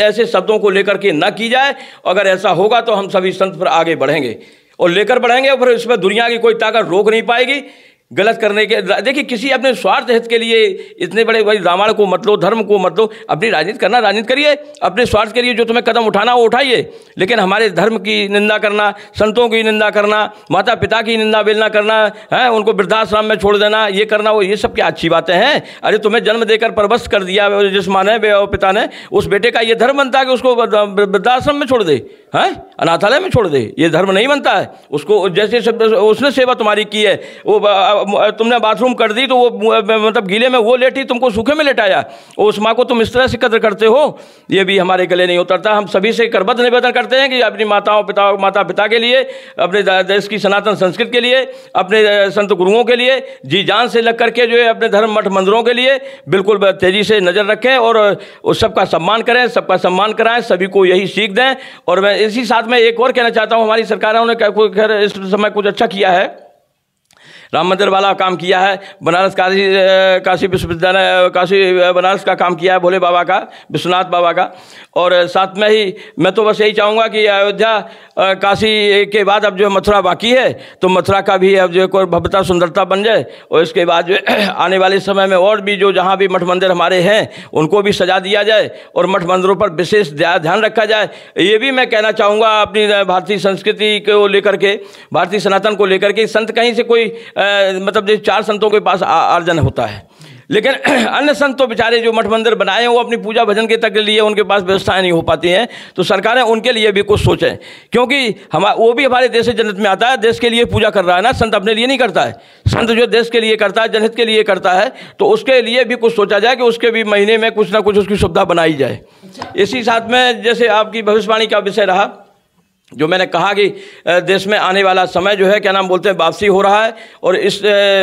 ऐसे शब्दों को लेकर के न की जाए। अगर ऐसा होगा तो हम सभी संत पर आगे बढ़ेंगे और लेकर बढ़ेंगे, और फिर इसमें दुनिया की कोई ताकत रोक नहीं पाएगी गलत करने के। देखिए, किसी अपने स्वार्थ हित के लिए इतने बड़े भाई रामायण को मत लो, धर्म को मत लो। अपनी राजनीति करना राजनीति करिए, अपने स्वार्थ के लिए जो तुम्हें कदम उठाना वो उठाइए, लेकिन हमारे धर्म की निंदा करना, संतों की निंदा करना, माता पिता की निंदा बेलना करना है, उनको वृद्धाश्रम में छोड़ देना, ये करना, वो ये सब क्या अच्छी बातें हैं? अरे तुम्हें जन्म देकर परवश कर दिया जिस माँ ने पिता ने, उस बेटे का ये धर्म बनता है कि उसको वृद्धाश्रम में छोड़ दे, हैं अनाथालय में छोड़ दे? ये धर्म नहीं बनता है। उसको जैसे उसने सेवा तुम्हारी की है, वो तुमने बाथरूम कर दी तो वो मतलब गीले में वो लेटी, तुमको सूखे में लेटाया, उस माँ को तुम इस तरह से कदर करते हो, ये भी हमारे गले नहीं उतरता। हम सभी से करबद्ध निवेदन करते हैं कि अपनी माता पिता के लिए, अपने देश की सनातन संस्कृति के लिए, अपने संत गुरुओं के लिए जी जान से लग करके जो है अपने धर्म मठ मंदिरों के लिए बिल्कुल तेजी से नज़र रखें और उस सबका सम्मान करें, सबका सम्मान कराएं, सभी को यही सीख दें। और मैं इसी साथ में एक और कहना चाहता हूँ, हमारी सरकारों ने खैर इस समय कुछ अच्छा किया है, राम मंदिर वाला काम किया है, बनारस काशी विश्वविद्यालय काशी बनारस का काम किया है, भोले बाबा का, विश्वनाथ बाबा का। और साथ में ही मैं तो बस यही चाहूँगा कि अयोध्या काशी के बाद अब जो मथुरा बाकी है, तो मथुरा का भी अब जो कोई भव्यता सुंदरता बन जाए, और इसके बाद जो आने वाले समय में और भी जो जहाँ भी मठ मंदिर हमारे हैं उनको भी सजा दिया जाए और मठ मंदिरों पर विशेष ध्यान रखा जाए। ये भी मैं कहना चाहूँगा अपनी भारतीय संस्कृति को लेकर के, भारतीय सनातन को लेकर के। संत कहीं से कोई मतलब जो 4 संतों के पास अर्जन होता है, लेकिन अन्य संत तो बेचारे जो मठ मंदिर बनाए हैं वो अपनी पूजा भजन के तक के लिए उनके पास व्यवस्थाएं नहीं हो पाती हैं। तो सरकारें उनके लिए भी कुछ सोचें, क्योंकि वो भी हमारे देश से जनहित में आता है, देश के लिए पूजा कर रहा है ना, संत अपने लिए नहीं करता है। संत जो देश के लिए करता है, जनहित के लिए करता है, तो उसके लिए भी कुछ सोचा जाए कि उसके भी महीने में कुछ ना कुछ उसकी सुविधा बनाई जाए। इसी साथ में जैसे आपकी भविष्यवाणी का विषय रहा, जो मैंने कहा कि देश में आने वाला समय जो है क्या नाम बोलते हैं वापसी हो रहा है, और इस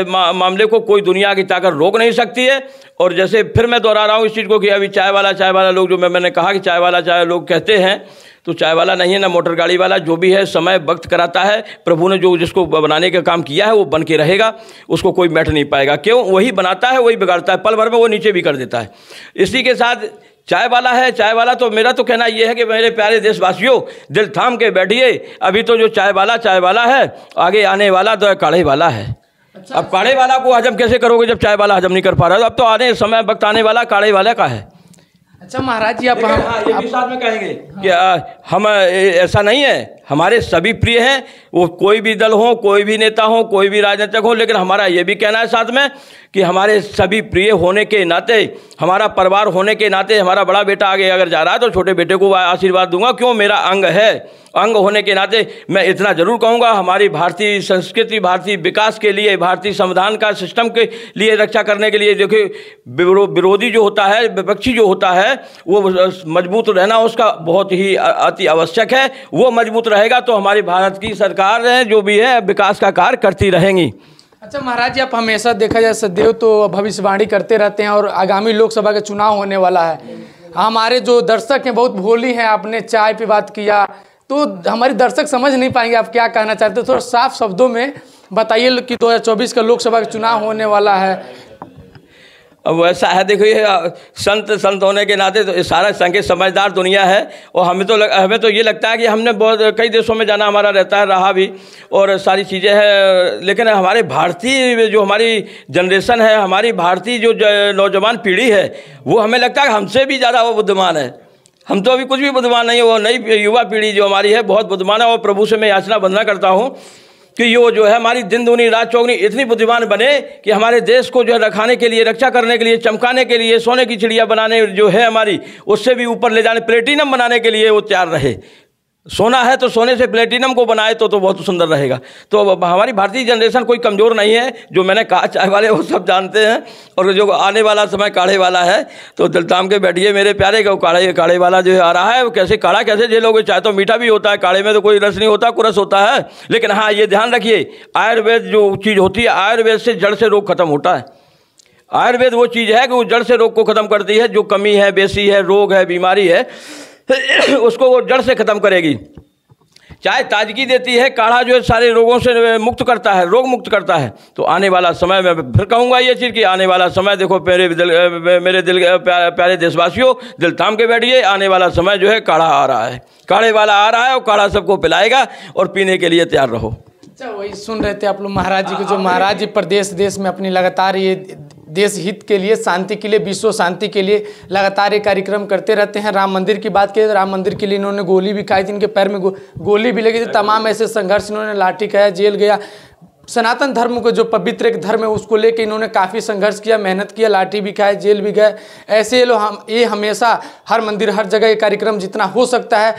मामले को कोई दुनिया की ताकत रोक नहीं सकती है। और जैसे फिर मैं दोहरा रहा हूँ इस चीज़ को कि अभी चाय वाला लोग जो मैंने कहा कि चाय वाला लोग कहते हैं, तो चाय वाला नहीं है ना मोटर गाड़ी वाला, जो भी है समय वक्त कराता है। प्रभु ने जो जिसको बनाने का काम किया है वो बन के रहेगा, उसको कोई मैट नहीं पाएगा। क्यों? वही बनाता है, वही बिगाड़ता है, पल भर में वो नीचे भी कर देता है। इसी के साथ चाय वाला है, चाय वाला तो मेरा तो कहना ये है कि मेरे प्यारे देशवासियों, दिल थाम के बैठिए। अभी तो जो चाय वाला है, आगे आने वाला तो काढ़े वाला है। अच्छा, अब काढ़े वाला को हजम कैसे करोगे जब चाय वाला हजम नहीं कर पा रहा? अब तो आने समय वक्त आने वाला काढ़े वाला का है। अच्छा महाराज जी, आप ये भी साथ में कहेंगे कि हम ऐसा नहीं है, हमारे सभी प्रिय हैं, वो कोई भी दल हो, कोई भी नेता हो, कोई भी राजनीतिक हो, लेकिन हमारा ये भी कहना है साथ में कि हमारे सभी प्रिय होने के नाते, हमारा परिवार होने के नाते, हमारा बड़ा बेटा आगे अगर जा रहा है तो छोटे बेटे को आशीर्वाद दूंगा, क्यों, मेरा अंग है। अंग होने के नाते मैं इतना जरूर कहूँगा, हमारी भारतीय संस्कृति, भारतीय विकास के लिए, भारतीय संविधान का सिस्टम के लिए, रक्षा करने के लिए, देखिए विरोधी जो होता है, विपक्षी जो होता है, वो मजबूत रहना उसका बहुत ही अति आवश्यक है। वो मजबूत रहेगा तो हमारी भारत की सरकार है जो भी है विकास का कार्य करती रहेंगी। अच्छा महाराज जी, आप हमेशा देखा जाए सदैव तो भविष्यवाणी करते रहते हैं और आगामी लोकसभा का चुनाव होने वाला है। हमारे जो दर्शक हैं बहुत भोली हैं, आपने चाय पे बात किया तो हमारे दर्शक समझ नहीं पाएंगे आप क्या कहना चाहते हो। थोड़ा साफ शब्दों में बताइए कि 2024 का लोकसभा का चुनाव होने वाला है। अब वैसा है, देखिए संत होने के नाते तो सारा संघ समझदार दुनिया है, और हमें तो ये लगता है कि हमने बहुत कई देशों में जाना हमारा रहता है, रहा भी, और सारी चीज़ें हैं, लेकिन हमारे भारतीय जो हमारी जनरेशन है, हमारी भारतीय जो नौजवान पीढ़ी है, वो हमें लगता है हमसे भी ज़्यादा वो बुद्धिमान है। हम तो अभी कुछ भी बुद्धिमान नहीं है, वो नई युवा पीढ़ी जो हमारी है बहुत बुद्धिमान है। और प्रभु से मैं याचना वंदना करता हूँ कि ये जो है हमारी दिन दूनी रात चौगनी इतनी बुद्धिमान बने कि हमारे देश को जो है रखाने के लिए, रक्षा करने के लिए, चमकाने के लिए, सोने की चिड़िया बनाने जो है हमारी, उससे भी ऊपर ले जाने, प्लेटिनम बनाने के लिए वो तैयार रहे। सोना है तो सोने से प्लेटिनम को बनाए तो बहुत सुंदर रहेगा। तो हमारी भारतीय जनरेशन कोई कमज़ोर नहीं है। जो मैंने कहा चाय वाले वो सब जानते हैं, और जो आने वाला समय काढ़े वाला है, तो दिल थाम के बैठिए मेरे प्यारे। को काढ़े वाला जो है आ रहा है, वो कैसे काढ़ा कैसे झेलोगे? चाय तो मीठा भी होता है, काढ़े में तो कोई रस नहीं होता, कुरस होता है। लेकिन हाँ, ये ध्यान रखिए, आयुर्वेद जो चीज़ होती है, आयुर्वेद से जड़ से रोग खत्म होता है। आयुर्वेद वो चीज़ है कि वो जड़ से रोग को खत्म करती है। जो कमी है, बेसी है, रोग है, बीमारी है, उसको वो जड़ से खत्म करेगी। चाय ताजगी देती है, काढ़ा जो है सारे रोगों से मुक्त करता है, रोग मुक्त करता है। तो आने वाला समय मैं फिर कहूँगा ये चीज़ कि आने वाला समय देखो मेरे दिल प्यारे देशवासियों, दिल थाम के बैठिए। आने वाला समय जो है काढ़ा आ रहा है, काढ़े वाला आ रहा है, और काढ़ा सबको पिलाएगा, और पीने के लिए तैयार रहो। अच्छा, वही सुन रहे थे आप लोग महाराज जी को, जो महाराज जी प्रदेश देश में अपनी लगातार ये देश हित के लिए, शांति के लिए, विश्व शांति के लिए लगातार ये कार्यक्रम करते रहते हैं। राम मंदिर की बात करें तो राम मंदिर के लिए इन्होंने गोली भी खाई थी, इनके पैर में गोली भी लगी थी। तमाम ऐसे संघर्ष इन्होंने, लाठी खाया, जेल गया। सनातन धर्म को जो पवित्र एक धर्म है उसको लेके इन्होंने काफ़ी संघर्ष किया, मेहनत किया, लाठी भी खाए, जेल भी गए। ऐसे लोग ये हमेशा हर मंदिर, हर जगह ये कार्यक्रम जितना हो सकता है,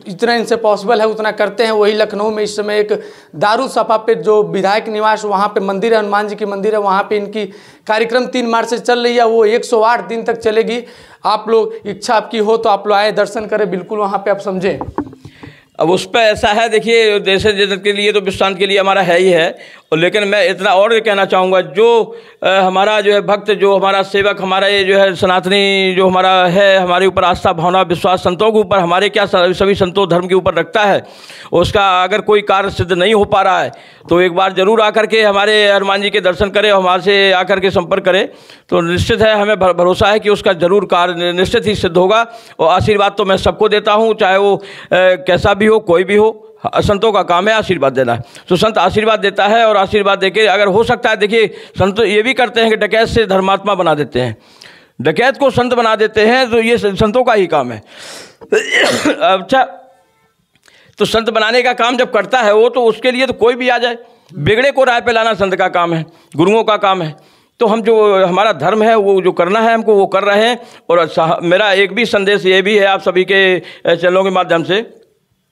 जितना इनसे पॉसिबल है उतना करते हैं। वही लखनऊ में इस समय एक दारुसफा पे जो विधायक निवास, वहाँ पे मंदिर है, हनुमान जी की मंदिर है, वहाँ पे इनकी कार्यक्रम 3 मार्च से चल रही है। वो 108 दिन तक चलेगी। आप लोग इच्छा आपकी हो तो आप लोग आए, दर्शन करें, बिल्कुल वहाँ पे आप समझें। अब उस पर ऐसा है, देखिए देश जगत के लिए तो विश्व शांति के लिए हमारा है ही है, और लेकिन मैं इतना और कहना चाहूँगा, जो हमारा जो है भक्त, जो हमारा सेवक, हमारा ये जो है सनातनी जो हमारा है, हमारे ऊपर आस्था भावना विश्वास संतों के ऊपर, हमारे क्या सभी संतों धर्म के ऊपर रखता है, उसका अगर कोई कार्य सिद्ध नहीं हो पा रहा है तो एक बार ज़रूर आकर के हमारे हनुमान जी के दर्शन करें, और हमारे से आकर के संपर्क करें, तो निश्चित है हमें भरोसा है कि उसका ज़रूर कार्य निश्चित ही सिद्ध होगा। और आशीर्वाद तो मैं सबको देता हूँ, चाहे वो कैसा भी हो, कोई भी हो। संतों का काम है आशीर्वाद देना है, तो संत आशीर्वाद देता है, और आशीर्वाद देके अगर हो सकता है, देखिए संत ये भी करते हैं कि डकैत से धर्मात्मा बना देते हैं, डकैत को संत बना देते हैं, तो ये संतों का ही काम है। अच्छा, तो संत बनाने का काम जब करता है वो, तो उसके लिए तो कोई भी आ जाए, बिगड़े को राह पे लाना संत का काम है, गुरुओं का काम है। तो हम जो हमारा धर्म है वो जो करना है हमको वो कर रहे हैं। और मेरा एक भी संदेश ये भी है आप सभी के चैनलों के माध्यम से,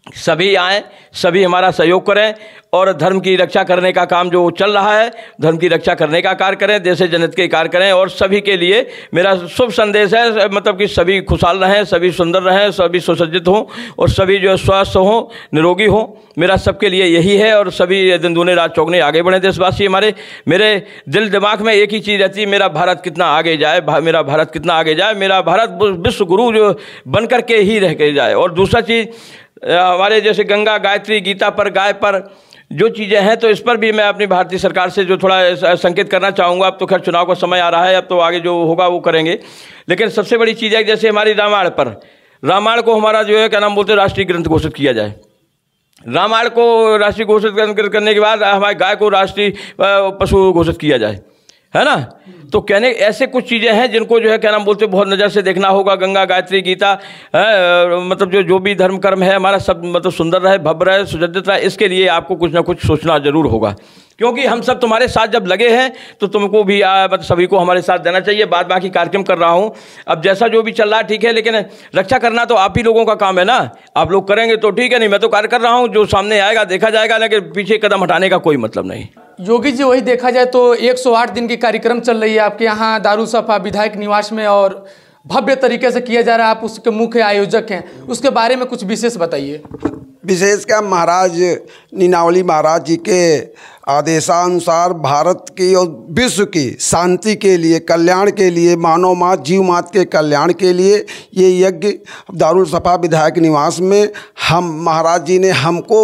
सभी आएँ, सभी हमारा सहयोग करें, और धर्म की रक्षा करने का काम जो चल रहा है, धर्म की रक्षा करने का कार्य करें, देश जनहित के कार्य करें। और सभी के लिए मेरा शुभ संदेश है, मतलब कि सभी खुशहाल रहें, सभी सुंदर रहें, सभी सुसज्जित हों, और सभी जो है स्वस्थ हों, निरोगी हों। मेरा सबके लिए यही है, और सभी दिन दूने रात चौगने आगे बढ़े देशवासी हमारे। मेरे दिल दिमाग में एक ही चीज़ रहती है, मेरा भारत कितना आगे जाए, मेरा भारत कितना आगे जाए, मेरा भारत विश्व गुरु जो बन करके ही रह के जाए। और दूसरा चीज़, हमारे जैसे गंगा, गायत्री, गीता पर, गाय पर, जो चीज़ें हैं, तो इस पर भी मैं अपनी भारतीय सरकार से जो थोड़ा संकेत करना चाहूँगा। अब तो खैर चुनाव का समय आ रहा है, अब तो आगे जो होगा वो करेंगे, लेकिन सबसे बड़ी चीज़ है जैसे हमारी रामायण को हमारा जो है क्या नाम बोलते हैं राष्ट्रीय ग्रंथ घोषित किया जाए। रामायण को राष्ट्रीय घोषित करने के बाद हमारे गाय को राष्ट्रीय पशु घोषित किया जाए, है ना। तो कहने ऐसे कुछ चीज़ें हैं जिनको जो है क्या नाम बोलते हैं बहुत नज़र से देखना होगा। गंगा, गायत्री, गीता, मतलब जो भी धर्म कर्म है हमारा सब मतलब सुंदर रहे, भव्य रहे, सुसज्जित रहे, इसके लिए आपको कुछ ना कुछ सोचना जरूर होगा, क्योंकि हम सब तुम्हारे साथ जब लगे हैं तो तुमको भी मतलब सभी को हमारे साथ देना चाहिए। बाद बाकी कार्यक्रम कर रहा हूँ, अब जैसा जो भी चल रहा है ठीक है, लेकिन रक्षा करना तो आप ही लोगों का काम है ना। आप लोग करेंगे तो ठीक है, नहीं मैं तो कार्य कर रहा हूँ, जो सामने आएगा देखा जाएगा, लेकिन पीछे कदम हटाने का कोई मतलब नहीं। योगी जी, वही देखा जाए तो 108 दिन की कार्यक्रम चल रही है आपके यहाँ दारुसफा विधायक निवास में और भव्य तरीके से किया जा रहा है, आप उसके मुख्य आयोजक हैं, उसके बारे में कुछ विशेष बताइए। विशेष क्या, महाराज निनावली महाराज जी के आदेशानुसार भारत की और विश्व की शांति के लिए, कल्याण के लिए, मानव मात जीव मात के कल्याण के लिए ये यज्ञ दारुसफा विधायक निवास में हम महाराज जी ने हमको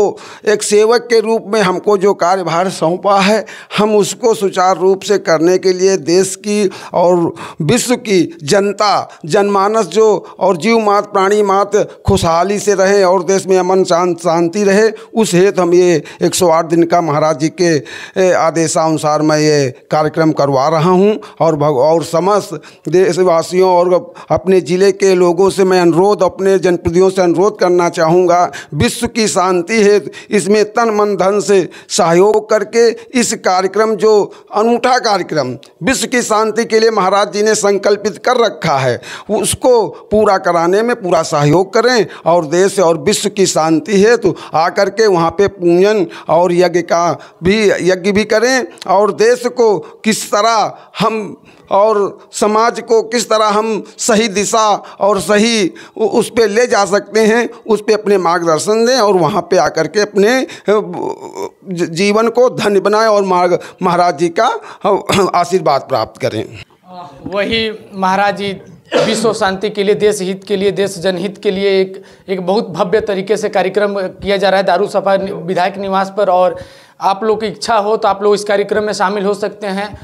एक सेवक के रूप में हमको जो कार्यभार सौंपा है, हम उसको सुचारू रूप से करने के लिए देश की और विश्व की जनता जनमानस जो और जीव मात प्राणी मात खुशहाली से रहे और देश में अमन शांति रहे, उस हेतु हम ये 108 दिन का महाराज जी के आदेशानुसार मैं ये कार्यक्रम करवा रहा हूँ। और समस्त देशवासियों और अपने ज़िले के लोगों से मैं अनुरोध, अपने जनप्रतिनिधियों से अनुरोध करना चाहूँगा, विश्व की शांति हेतु इसमें तन मन धन से सहयोग करके इस कार्यक्रम जो अनूठा कार्यक्रम विश्व की शांति के लिए महाराज जी ने संकल्पित कर रखा है, उसको पूरा कराने में पूरा सहयोग करें और देश और विश्व की शांति हेतु आकर के वहाँ पे पूजन और यज्ञ भी करें और देश को किस तरह हम और समाज को किस तरह हम सही दिशा और सही उस पे ले जा सकते हैं, उस पे अपने मार्गदर्शन दें और वहाँ पे आकर के अपने जीवन को धन्य बनाएं और महाराज जी का आशीर्वाद प्राप्त करें। वही महाराज जी विश्व शांति के लिए, देश हित के लिए, देश जनहित के लिए एक बहुत भव्य तरीके से कार्यक्रम किया जा रहा है दारुसफा विधायक निवास पर, और आप लोग की इच्छा हो तो आप लोग इस कार्यक्रम में शामिल हो सकते हैं।